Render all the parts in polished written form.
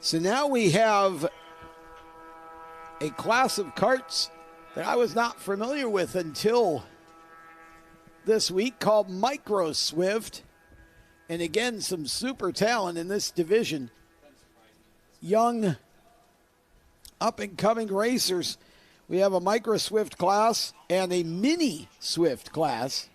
So now we have a class of karts that I was not familiar with until this week called Micro Swift. And again, some super talent in this division. Young, up-and-coming racers. We have a Micro Swift class and a Mini Swift class.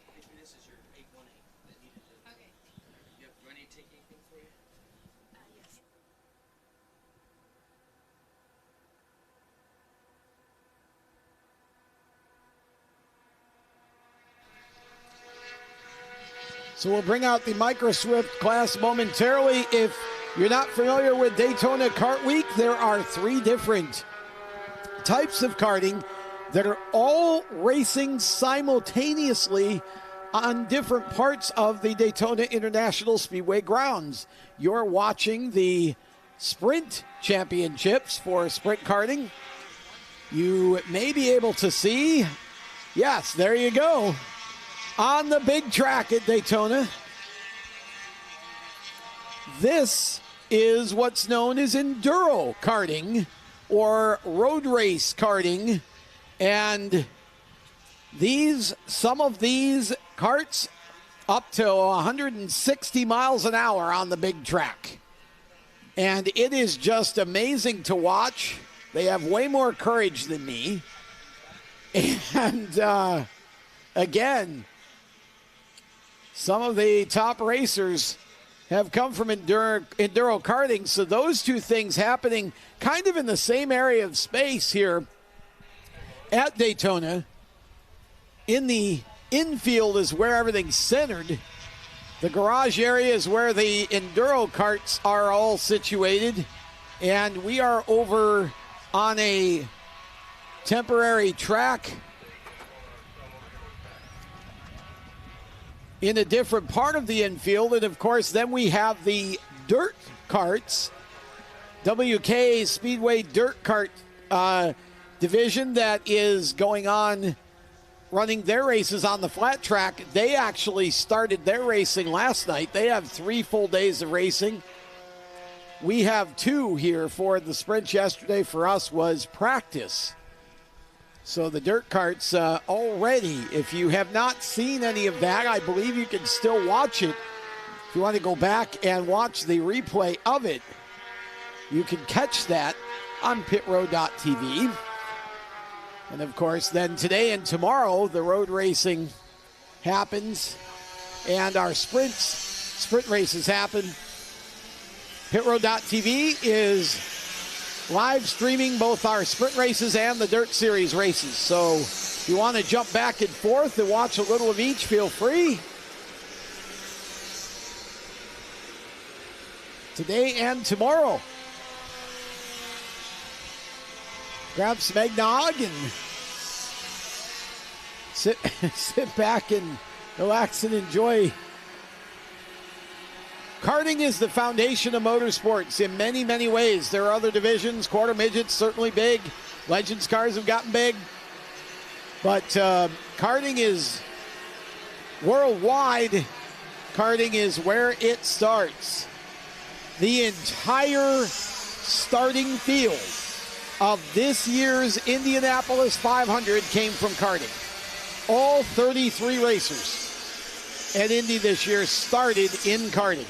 So we'll bring out the Micro Swift class momentarily. If you're not familiar with Daytona Kart Week, there are 3 different types of karting that are all racing simultaneously on different parts of the Daytona International Speedway grounds. You're watching the Sprint Championships for sprint karting. You may be able to see, yes, there you go, on the big track at Daytona. This is what's known as enduro karting or road race karting. And some of these karts up to 160 miles an hour on the big track. And it is just amazing to watch. They have way more courage than me. And again, some of the top racers have come from enduro karting. So those two things happening kind of in the same area of space here at Daytona. In the infield is where everything's centered. The garage area is where the enduro karts are all situated. And we are over on a temporary track in a different part of the infield. And of course, then we have the dirt karts, WKA Speedway dirt kart division that is going on, running their races on the flat track. They actually started their racing last night. They have 3 full days of racing. We have 2 here for the sprint. Yesterday for us was practice. So the dirt karts already, if you have not seen any of that, I believe you can still watch it. If you want to go back and watch the replay of it, you can catch that on pitroad.tv. And of course, then today and tomorrow, the road racing happens and our sprint races happen. Pitroad.tv is live streaming both our sprint races and the dirt series races. So if you want to jump back and forth and watch a little of each, feel free. Today and tomorrow. Grab some eggnog and sit back and relax and enjoy. Karting is the foundation of motorsports in many, many ways. There are other divisions. Quarter midgets, certainly big. Legends cars have gotten big. But karting is worldwide. Karting is where it starts. The entire starting field of this year's Indianapolis 500 came from karting. All 33 racers at Indy this year started in karting.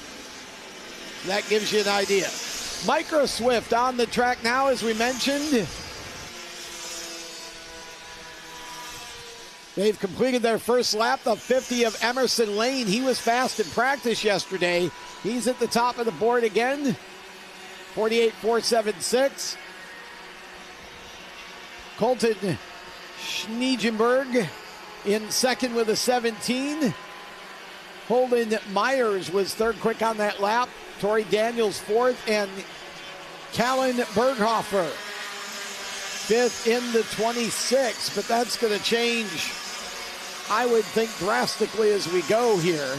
That gives you an idea. Micro Swift on the track now, as we mentioned. They've completed their first lap, the 50 of Emerson Lane. He was fast in practice yesterday. He's at the top of the board again. 48.476. Colton Schniegenberg in second with a 17. Holden Myers was third quick on that lap. Tori Daniels fourth, and Callan Berghofer fifth in the 26. But that's going to change, I would think, drastically as we go here.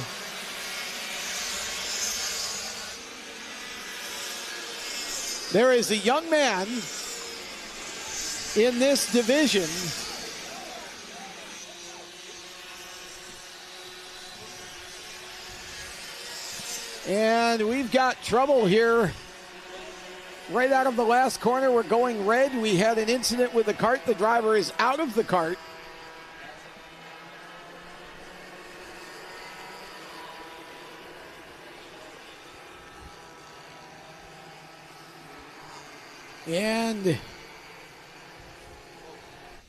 There is a young man in this division and we've got trouble here right out of the last corner. We're going red. We had an incident with the cart. The driver is out of the cart. And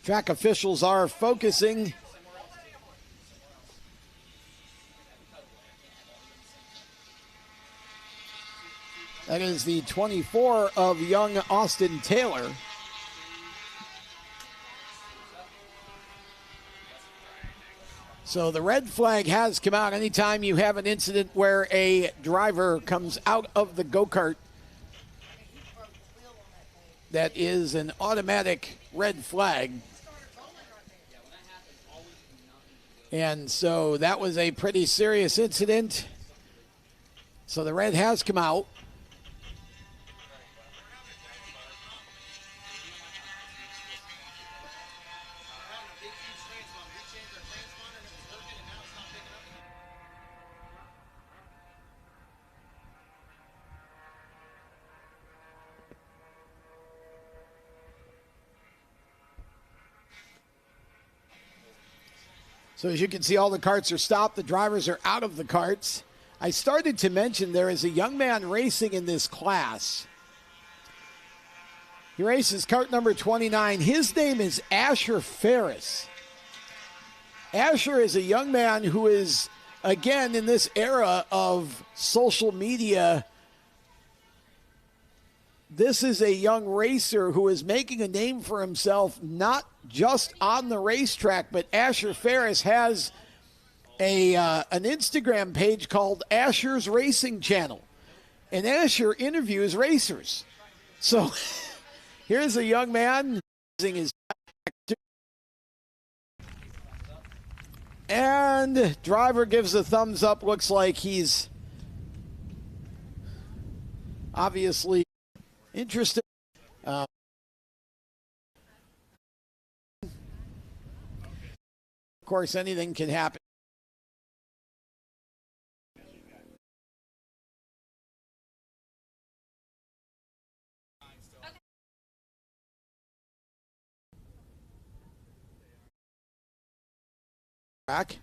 track officials are focusing. That is the 24 of young Austin Taylor. So the red flag has come out. Anytime you have an incident where a driver comes out of the go-kart, that is an automatic red flag. And so that was a pretty serious incident. So the red has come out. So as you can see, all the carts are stopped. The drivers are out of the carts. I started to mention there is a young man racing in this class. He races cart number 29. His name is Asher Ferris. Asher is a young man who is, again, in this era of social media. This is a young racer who is making a name for himself, not just on the racetrack, but Asher Ferris has an Instagram page called Asher's Racing Channel. And Asher interviews racers. So here's a young man using his and driver gives a thumbs up. Looks like he's obviously interested. Of course, anything can happen. Back.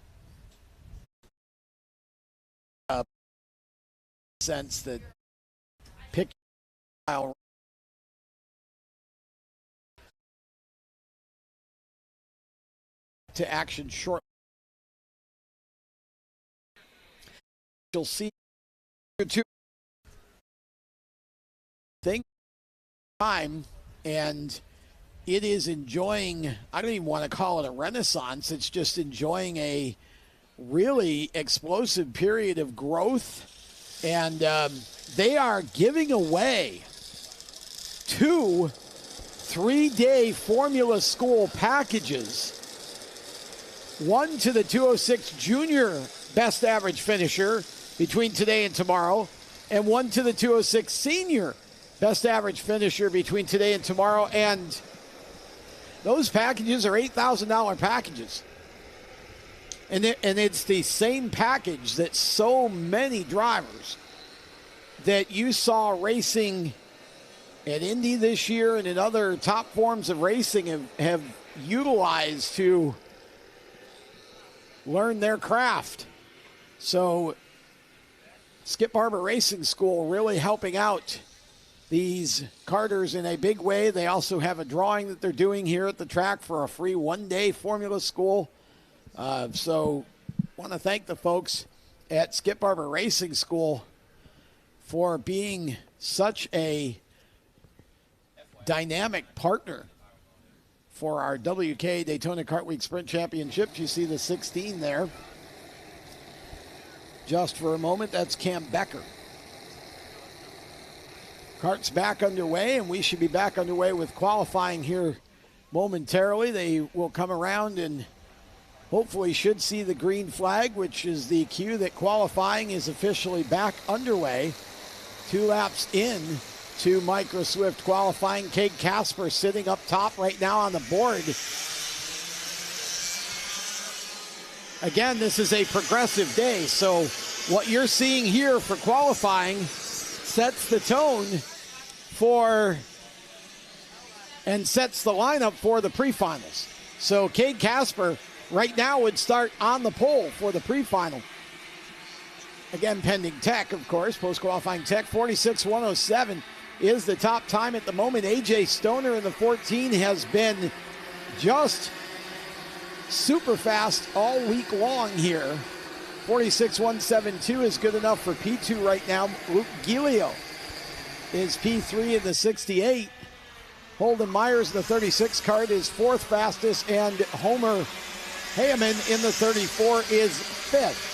Sense that pick to action short. You'll see two thing time, and it is enjoying, I don't even want to call it a renaissance. It's just enjoying a really explosive period of growth. And they are giving away 2 3-day Formula School packages. One to the 206 junior best average finisher between today and tomorrow, and one to the 206 senior best average finisher between today and tomorrow. And those packages are $8,000 packages. And it's the same package that so many drivers that you saw racing at Indy this year and in other top forms of racing have utilized to learn their craft. So Skip Barber Racing School really helping out these karters in a big way. They also have a drawing that they're doing here at the track for a free 1-day Formula School. So want to thank the folks at Skip Barber Racing School for being such a dynamic partner for our WKA Daytona Kart Week Sprint Championships. You see the 16 there. Just for a moment, that's Cam Becker. Kart's back underway, and we should be back underway with qualifying here momentarily. They will come around and hopefully should see the green flag, which is the cue that qualifying is officially back underway. 2 laps in to Micro Swift qualifying. Kate Casper sitting up top right now on the board. Again, this is a progressive day, so what you're seeing here for qualifying sets the tone for and sets the lineup for the pre-finals. So Cade Casper right now would start on the pole for the pre-final. Again, pending tech, of course, post-qualifying tech. 46.107 is the top time at the moment. A.J. Stoner in the 14 has been just super fast all week long here. 46.172 is good enough for P2 right now. Luke Giglio is P3 in the 68. Holden Myers in the 36 card is fourth fastest, and Homer Heyman in the 34 is fifth.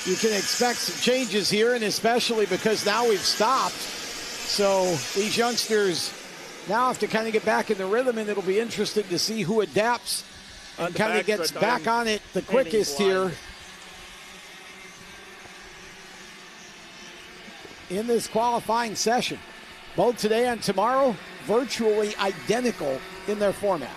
You can expect some changes here, and especially because now we've stopped. So these youngsters now have to kind of get back in the rhythm, and it'll be interesting to see who adapts and kind of gets back on it the quickest here in this qualifying session. Both today and tomorrow, virtually identical in their format.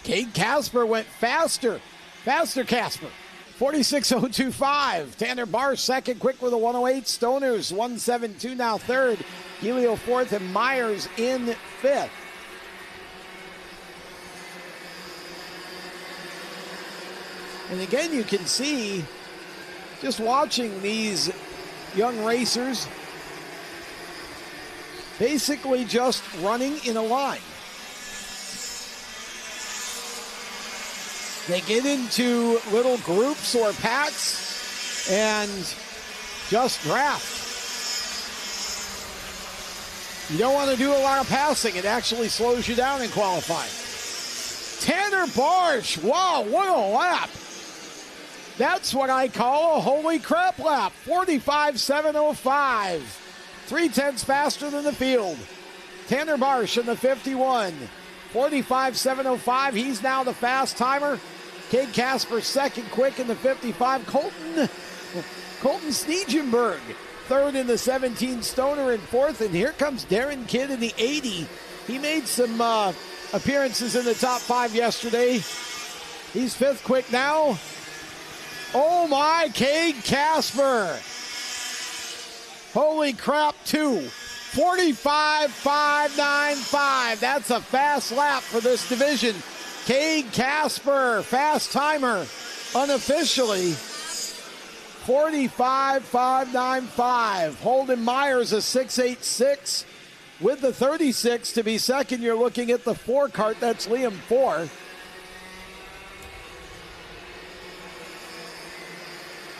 Cade Casper went faster. Faster Casper. 46.025. Tanner Barr second, quick with a 108. Stoners 172 now third. Giglio fourth, and Myers in fifth. And again, you can see, just watching these young racers, basically just running in a line. They get into little groups or packs and just draft. You don't want to do a lot of passing. It actually slows you down in qualifying. Tanner Barsh, wow, what a lap. That's what I call a holy crap lap. 45.705. 3/10 faster than the field. Tanner Barsh in the 51. 45.705. He's now the fast timer. Cade Casper second quick in the 55. Colton Sneegenberg third in the 17. Stoner in fourth. And here comes Darren Kidd in the 80. He made some appearances in the top five yesterday. He's fifth quick now. Oh my, Cade Casper. Holy crap, 45.595. That's a fast lap for this division. Cade Casper, fast timer, unofficially. 45.595. Holden Myers, a 6.86 with the 36 to be second. You're looking at the 4 cart. That's Liam 4.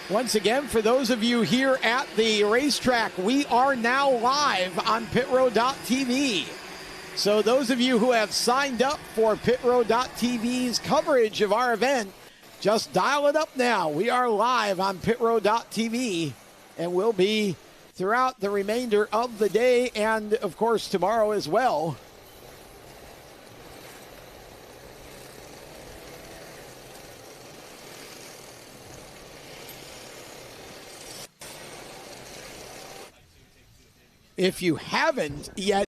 Once again, for those of you here at the racetrack, we are now live on pitrow.tv. So those of you who have signed up for pitrow.tv's coverage of our event, just dial it up now. We are live on pitrow.tv, and we'll be throughout the remainder of the day and, of course, tomorrow as well. If you haven't yet